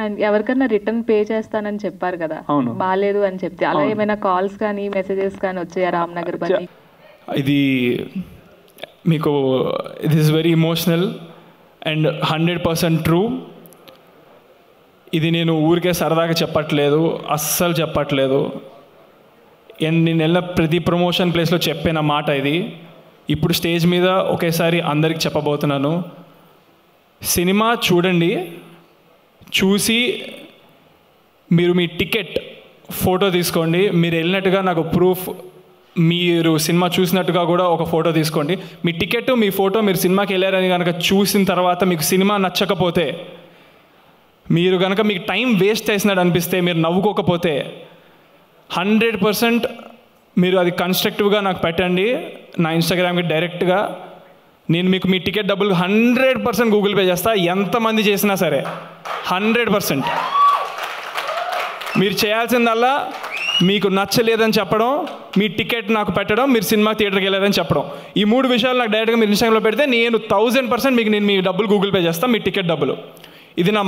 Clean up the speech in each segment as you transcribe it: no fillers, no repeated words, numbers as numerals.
And ఎవరికన్నా return pay చేస్తానని చెప్పారు కదా, అవును. బాగాలేదు అని చెప్తే అలా ఏమైనా కాల్స్ కానీ మెసేజెస్ కానీ వచ్చాయా రామ్నగర్ బన్నీ? ఇది మీకు it is very emotional and 100% true. ఇది నేను ఊరికే సరదాగా చెప్పట్లేదు, అస్సలు చెప్పట్లేదు. నేను వెళ్ళిన ప్రతి ప్రమోషన్ ప్లేస్లో చెప్పిన మాట ఇది. ఇప్పుడు స్టేజ్ మీద ఒకేసారి అందరికి చెప్పబోతున్నాను. సినిమా చూడండి, చూసి మీరు మీ టికెట్ ఫోటో తీసుకోండి. మీరు వెళ్ళినట్టుగా నాకు ప్రూఫ్, మీరు సినిమా చూసినట్టుగా కూడా ఒక ఫోటో తీసుకోండి. మీ టికెట్, మీ ఫోటో, మీరు సినిమాకి వెళ్ళారని కనుక చూసిన తర్వాత మీకు సినిమా నచ్చకపోతే, మీరు కనుక మీకు టైం వేస్ట్ చేసినట్టు అనిపిస్తే, మీరు నవ్వుకోకపోతే 100% మీరు అది కన్స్ట్రక్టివ్గా నాకు పెట్టండి నా ఇన్స్టాగ్రామ్కి డైరెక్ట్గా. నేను మీకు మీ టికెట్ డబ్బులు 100% గూగుల్ పే చేస్తా, ఎంతమంది చేసినా సరే. 100% మీరు చేయాల్సిందల్లా మీకు నచ్చలేదని చెప్పడం, మీ టికెట్ నాకు పెట్టడం, మీరు సినిమా థియేటర్కి వెళ్ళారని చెప్పడం. ఈ 3 విషయాలు నాకు డైరెక్ట్గా మీరు ఇన్స్టాగ్రామ్లో పెడితే నేను 1000% మీకు నేను మీ డబ్బులు గూగుల్ పే చేస్తాను, మీ టికెట్ డబ్బులు. ఇది నా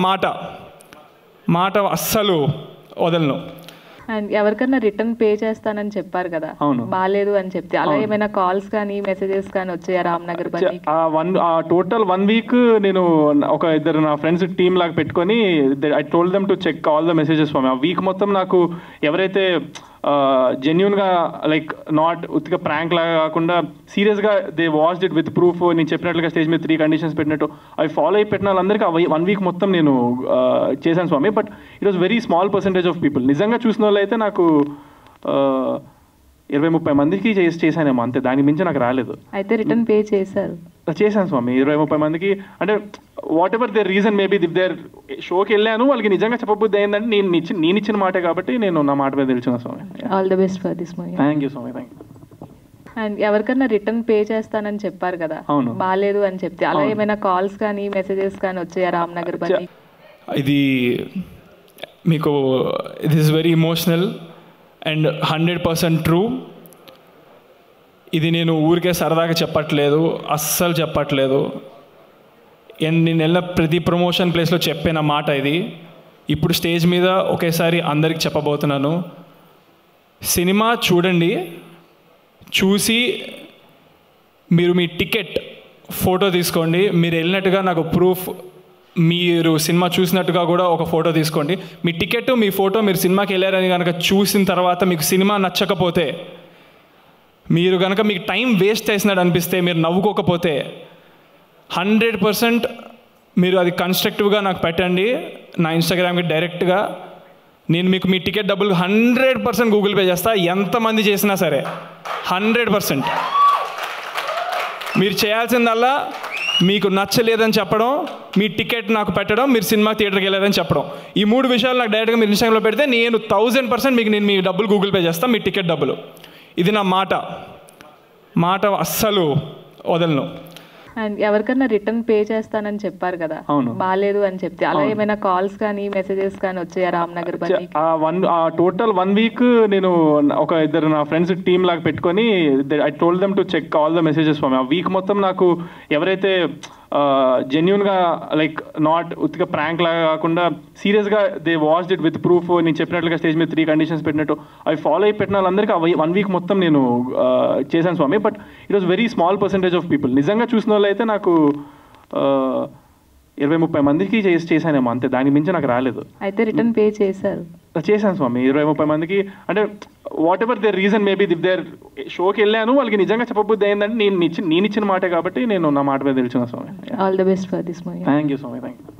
మాట అస్సలు వదలను. అండ్ ఎవరికన్నా రిటర్న్ పే చేస్తానని చెప్పారు కదా, బాగాలేదు అని చెప్తే అలా ఏమైనా కాల్స్ కానీ మెసేజెస్ కానీ వచ్చాయా రామ్నగర్ బన్నీ? టోటల్ 1 వీక్ నేను ఒక ఇద్దరు నా ఫ్రెండ్స్ టీమ్ లాగా పెట్టుకొని I told them to check all the messages for me. ఆ వీక్ మొత్తం నాకు ఎవరైతే జెన్యున్గా లైక్ నాట్ ఉత్తిగా ప్రాంక్ లాగా కాకుండా సీరియస్గా they watched it with proof, నేను చెప్పినట్లుగా స్టేజ్ మీద 3 కండిషన్స్ పెట్టినట్టు అవి ఫాలో అయి పెట్టిన వాళ్ళందరికీ 1 వీక్ మొత్తం నేను చేశాను Swami. But it was very small percentage of people. నిజంగా చూసిన వాళ్ళు అయితే నాకు 20-30 మందికి చేశానేమో, అంతే. దానికి మించి నాకు రాలేదు. అయితే రిటర్న్ పే చేశారు? చేశాను స్వామి 20-30 మందికి. అంటే whatever their reason maybe, if their షోకి వెళ్ళాను వాళ్ళకి నిజంగా చెప్పబుద్ధి అయిందంటే నేను ఇచ్చిన మాటే కాబట్టి నేను నా మాట మీద తెలిసిన Swami. All the best for this movie. Thank you Swami, thank you. And ఎవరికన్నా రిటర్న్ పే చేస్తానని చెప్పారు కదా, బాగాలేదు అని చెప్తే అలా ఏమైనా కాల్స్ కానీ మెసేజెస్ కానీ వచ్చాయా రామ్నగర్ బన్నీ? ఇది మీకు it is very emotional and 100% true. ఇది నేను ఊరికే సరదాగా చెప్పట్లేదు, అస్సలు చెప్పట్లేదు. నేను వెళ్ళిన ప్రతి ప్రమోషన్ ప్లేస్లో చెప్పిన మాట ఇది. ఇప్పుడు స్టేజ్ మీద ఒకేసారి అందరికి చెప్పబోతున్నాను. సినిమా చూడండి, చూసి మీరు మీ టికెట్ ఫోటో తీసుకోండి. మీరు వెళ్ళినట్టుగా నాకు ప్రూఫ్, మీరు సినిమా చూసినట్టుగా కూడా ఒక ఫోటో తీసుకోండి. మీ టికెట్, మీ ఫోటో, మీరు సినిమాకి వెళ్ళారని కనుక చూసిన తర్వాత మీకు సినిమా నచ్చకపోతే, మీరు కనుక మీకు టైం వేస్ట్ చేసినట్టు అనిపిస్తే, మీరు నవ్వుకోకపోతే 100% మీరు అది కన్స్ట్రక్టివ్గా నాకు పెట్టండి నా ఇన్స్టాగ్రామ్కి డైరెక్ట్గా. నేను మీకు మీ టికెట్ డబ్బులు 100% గూగుల్ పే చేస్తా, ఎంతమంది చేసినా సరే. 100% మీరు చేయాల్సిందల్లా మీకు నచ్చలేదని చెప్పడం, మీ టికెట్ నాకు పెట్టడం, మీరు సినిమా థియేటర్కి వెళ్ళారని చెప్పడం. ఈ 3 విషయాలు నాకు డైరెక్ట్గా మీరు ఇన్స్టాగ్రామ్లో పెడితే నేను 1000% మీకు నేను మీ డబ్బులు గూగుల్ పే చేస్తాను, మీ టికెట్ డబ్బులు. ఇది నా మాట అస్సలు వదలను. అండ్ ఎవరికన్నా రిటర్న్ పే చేస్తానని చెప్పారు కదా, బాగాలేదు అని చెప్తే అలా ఏమైనా కాల్స్ కానీ మెసేజెస్ కానీ వచ్చాయా రామ్నగర్ బన్నీ? టోటల్ 1 వీక్ నేను ఒక ఇద్దరు నా ఫ్రెండ్స్ టీమ్ లాగా పెట్టుకొని I told them to check all the messages for me. ఆ వీక్ మొత్తం నాకు ఎవరైతే జెన్యున్గా లైక్ నాట్ ఉత్తిగా ప్రాంక్ లాగా కాకుండా సీరియస్గా they watched it with proof, నేను చెప్పినట్లుగా స్టేజ్ మీద 3 కండిషన్స్ పెట్టినట్టు అవి ఫాలో అయి పెట్టిన వాళ్ళందరికీ 1 వీక్ మొత్తం నేను చేశాను Swami. But it was very small percentage of people. నిజంగా చూసిన వాళ్ళు అయితే నాకు 20-30 మందికి చేశానేమో, అంతే. దానికి మించి నాకు రాలేదు. అయితే రిటర్న్ పే చేశారు? చేశాను స్వామి 20-30 మందికి. అంటే whatever their reason maybe, if their షోకి వెళ్ళాను వాళ్ళకి నిజంగా చెప్పబుద్ధి అయిందంటే నేను ఇచ్చిన మాటే కాబట్టి నేను నా మాట మీద తెలిసిన Swami. All the best for this movie. Thank you Swami, thank you.